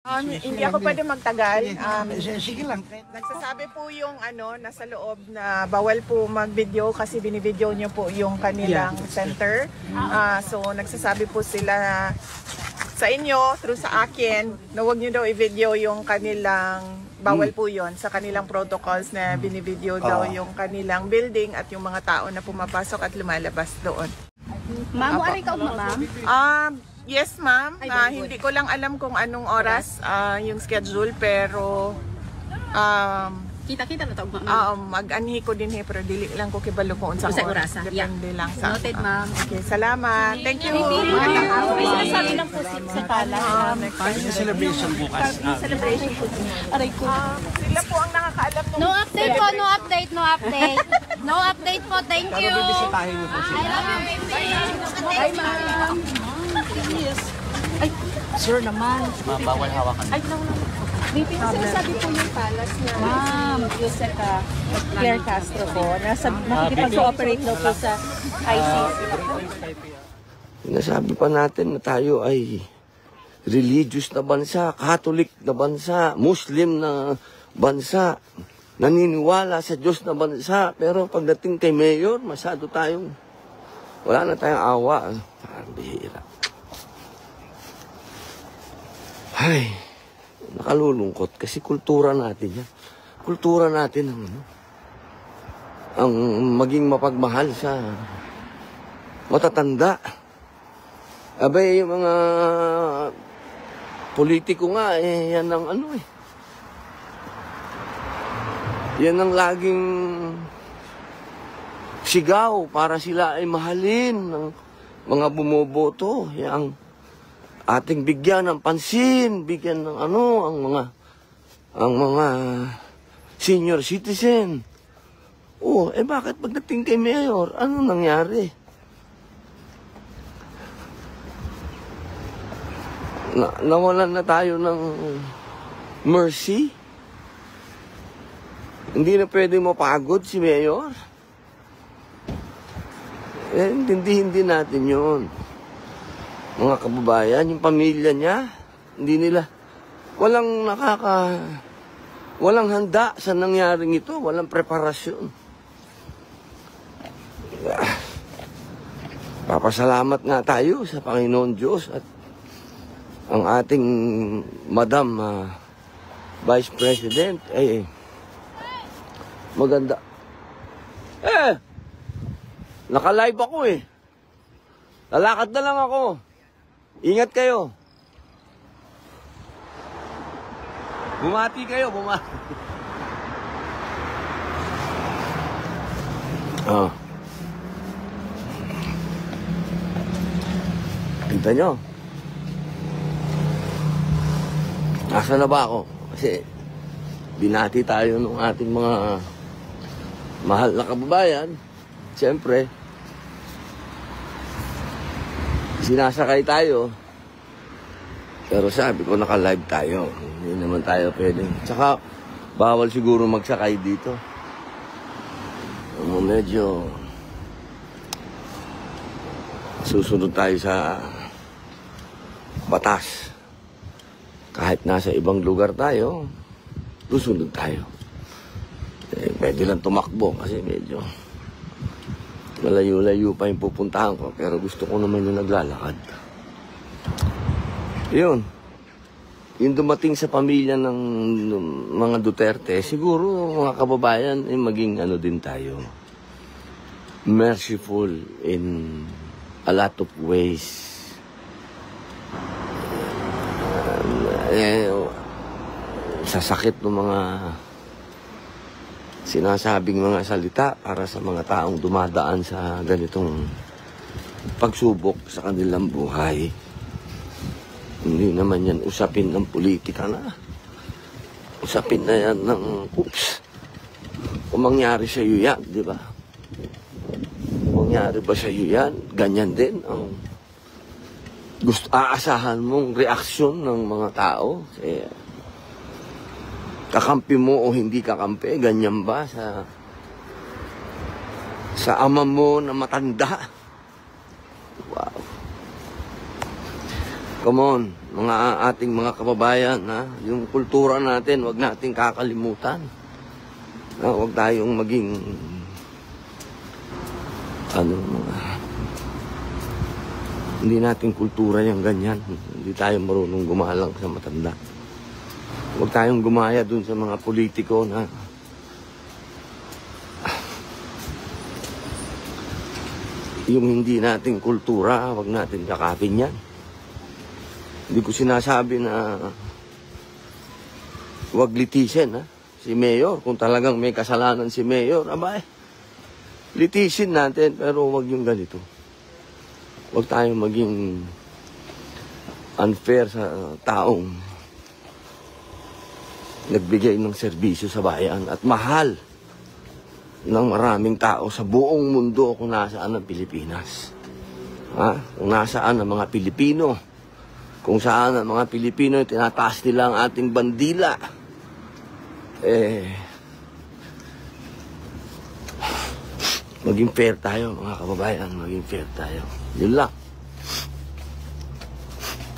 Hindi ako pwede magtagal. Sige lang. Nagsasabi po yung nasa loob na bawal po mag-video kasi binivideo niyo po yung kanilang center. So nagsasabi po sila sa inyo, through sa akin, na huwag niyo daw i-video yung kanilang, bawal po yon sa kanilang protocols na binivideo daw yung kanilang building at yung mga tao na pumapasok at lumalabas doon. Ma'am, ari ka ma'am? Yes, ma'am. Hindi ko lang alam kung anong oras yung schedule, pero Kita-kita na tawag ma'am. mag-anhi ko din pero dili lang ko kibalo kung unsang oras. Depende lang sa. Noted, ma'am. Okay, salamat. Thank you. May sinasabi lang po si Pala. Yung celebration bukas. Celebration po. Aray ko. Sila po ang nakakaalam ng No update po, no update, no update. No update po, thank you. Pero bibisitahin niyo po I sila. love you, baby. Hi, ma'am. Ay, sir naman. Bawal hawakan. Ay, no. May sinasabi po yung Palas na Ma'am Yuseca Claire Castro po. Nakikipag-cooperate daw po sa ICC. Sinasabi pa natin na tayo ay religious na bansa, Catholic na bansa, Muslim na bansa, naniniwala sa Diyos na bansa. Pero pagdating kay Mayor, masyado tayong, wala na tayong awa. Parang bihira. Ay, nakalulungkot kasi kultura natin yan. Kultura natin ang maging mapagmahal sa matatanda. Abay, yung mga politiko nga, yan ang yan ang laging sigaw para sila ay mahalin ng mga bumoboto. Yang ating bigyan ng pansin, bigyan ng ang mga senior citizen. Bakit pagdating kay Mayor, ano nangyari? Nawalan na tayo ng mercy? Hindi na pwede mapagod si Mayor? Hindi natin yun. Mga kababayan, yung pamilya niya, walang handa sa nangyaring ito, walang preparasyon. Papasalamat nga tayo sa Panginoon Diyos at ang ating Madam Vice President, maganda. Naka-live ako Lalakad na lang ako. Ingat kayo. Bumati kayo, bumati. Kita nyo? Nasa na ba ako? Kasi binati tayo ng ating mga mahal na kababayan. Siyempre, sinasakay tayo. Pero sabi ko, naka-live tayo. Hindi naman tayo pwedeng. Tsaka, bawal siguro magsakay dito. Medyo susunod tayo sa batas. Kahit nasa ibang lugar tayo, susunod tayo. Pwede lang tumakbo kasi medyo malayo-layo pa yung pupuntahan ko. Pero gusto ko naman yung naglalakad. Yun. Yung dumating sa pamilya ng mga Duterte, siguro mga kababayan, maging din tayo. Merciful in a lot of ways. Sa sakit ng mga sinasabing mga salita para sa mga taong dumadaan sa ganitong pagsubok sa kanilang buhay. Hindi naman yan usapin ng politika na. Usapin na yan ng kung mangyari sa iyo yan, di ba? Kung mangyari ba sa iyo yan, ganyan din ang aasahan mong reaksyon ng mga tao. Kasi kakampi mo o hindi kakampi, ganyan ba sa ama mo na matanda? Wow. Come on, mga ating mga kababayan, ha? Yung kultura natin, wag nating kakalimutan. Wag tayong maging hindi natin kultura yung ganyan. Hindi tayo marunong gumalang sa matanda. Huwag tayong gumaya dun sa mga politiko na yung hindi nating kultura, wag natin kakapin yan. Hindi ko sinasabi na wag litisin, ha? Si Mayor, kung talagang may kasalanan si Mayor, abay, litisin natin, pero wag yung ganito. Wag tayong maging unfair sa taong nagbigay ng serbisyo sa bayan at mahal ng maraming tao sa buong mundo kung nasaan ang Pilipinas. Ha? Kung nasaan ang mga Pilipino, kung saan ang mga Pilipino tinataas nila ang ating bandila, maging fair tayo, mga kababayan, maging fair tayo. Yun lang.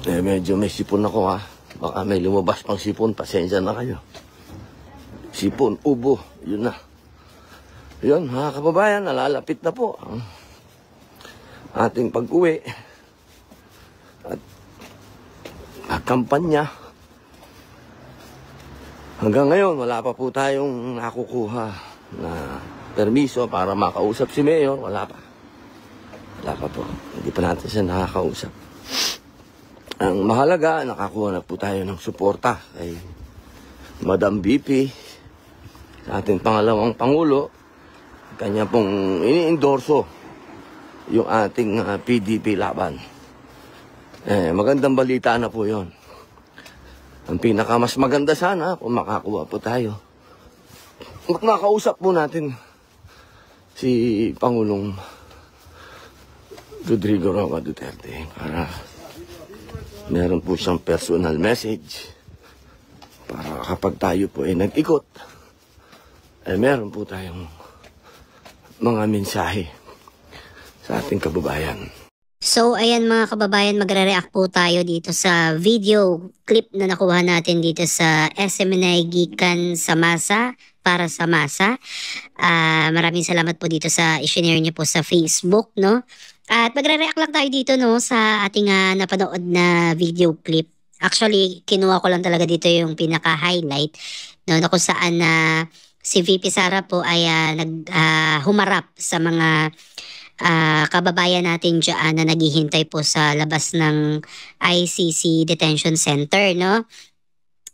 Medyo may sipon ako, ha. Baka may lumabas pang sipon, pasensya na kayo. Sipon, ubo, yun na. Yun, mga kababayan, nalalapit na po ang ating pag-uwi at kampanya. Hanggang ngayon, wala pa po tayong nakukuha na permiso para makausap si Mayor. Wala pa. Wala pa po. Hindi pa natin siya nakakausap. Ang mahalaga, nakakuha na po tayo ng suporta kay Madam VP, sa ating pangalawang Pangulo. Kanya pong ini-endorso yung ating PDP laban. Magandang balita na po yon. Ang pinaka mas maganda sana kung makakuha po tayo. Makausap po natin si Pangulong Rodrigo Roa Duterte para meron po siyang personal message para kapag tayo po ay nag-ikot, meron po tayong mga mensahe sa ating kababayan. So, ayan mga kababayan, magre-react po tayo dito sa video clip na nakuha natin dito sa SMNI gikan sa masa para sa masa. Maraming salamat po dito sa i-share niyo po sa Facebook, no? At magre-react lang tayo dito, no, sa ating napanood na video clip. Actually, kinuha ko lang talaga dito yung pinaka-highlight, no, na kung saan si VP Sara po ay humarap sa mga kababayan natin dyan na naghihintay po sa labas ng ICC Detention Center, no?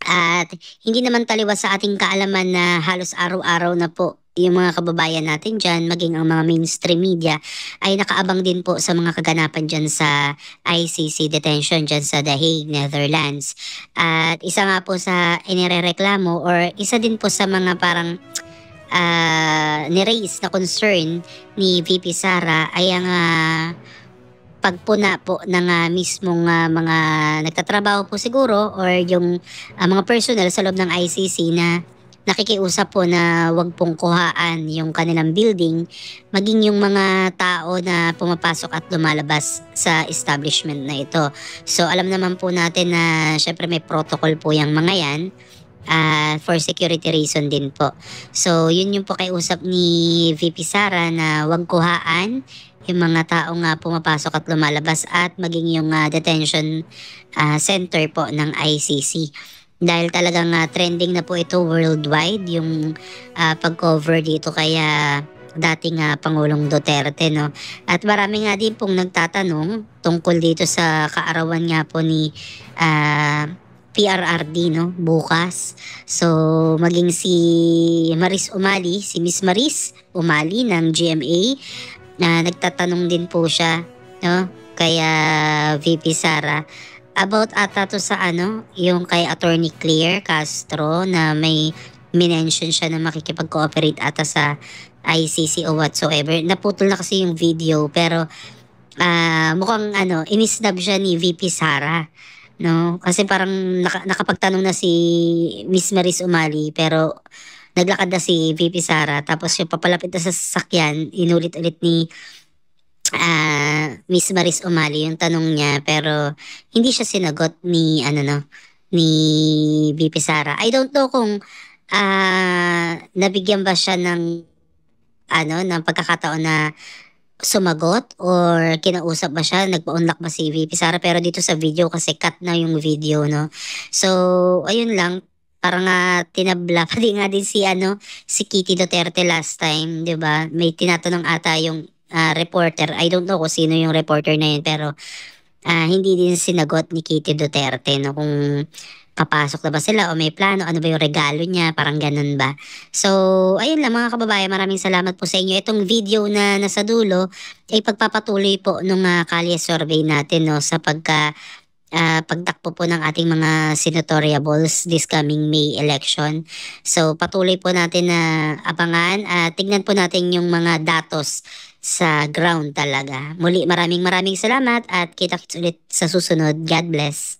At hindi naman taliwas sa ating kaalaman na halos araw-araw na po yung mga kababayan natin dyan, maging ang mga mainstream media, ay nakaabang din po sa mga kaganapan dyan sa ICC Detention dyan sa The Hague, Netherlands. At isa nga po sa inirereklamo or isa din po sa mga parang ni-raise na concern ni VP Sara ay ang pagpuna po ng mismong mga nagtatrabaho po siguro or yung mga personnel sa loob ng ICC na nakikiusap po na wag pong kuhaan yung kanilang building, maging yung mga tao na pumapasok at lumalabas sa establishment na ito. So alam naman po natin na syempre may protocol po yung mga yan. For security reason din po. So, yun yung po kaiusap ni VP Sara na wag kuhaan yung mga taong pumapasok at lumalabas at maging yung detention center po ng ICC. Dahil talagang trending na po ito worldwide yung pag-cover dito kaya dating Pangulong Duterte, no? At marami nga din pong nagtatanong tungkol dito sa kaarawan nga po ni PRRD, no, bukas. So, maging si Maris Umali, si Miss Maris Umali ng GMA, nagtatanong din po siya, no, kaya VP Sara, about ata to sa yung kay Attorney Claire Castro na may minention siya na makikipag-cooperate ata sa ICC o whatsoever. Naputol na kasi yung video pero mukhang inisnab siya ni VP Sara. No, kasi parang nakapagtanong na si Miss Maris Umali pero naglakad na si VP Sara tapos yung papalapit na sa sasakyan, inulit-ulit ni Miss Maris Umali yung tanong niya, pero hindi siya sinagot ni ni VP Sara. I don't know kung nabigyan ba siya ng ng pagkakataon na sumagot or kinausap ba siya, nagpa-unlock ba si VP Sara, pero dito sa video kasi cut na yung video, no. So ayun lang, parang tinabla pa din nga din si Kitty Duterte last time, 'di ba? May tinatanong ata yung reporter. I don't know kung sino yung reporter na yun, pero hindi din sinagot ni Kitty Duterte, no, kung papasok na ba sila o may plano, ano ba yung regalo niya, parang ganun ba. So, ayun lang mga kababayan, maraming salamat po sa inyo. Itong video na nasa dulo ay pagpapatuloy po nung kalye survey natin, no, sa pagtakbo po ng ating mga senatoriables this coming May election. So, patuloy po natin na abangan. Tignan po natin yung mga datos sa ground talaga. Muli, maraming salamat at kita-kits ulit sa susunod. God bless.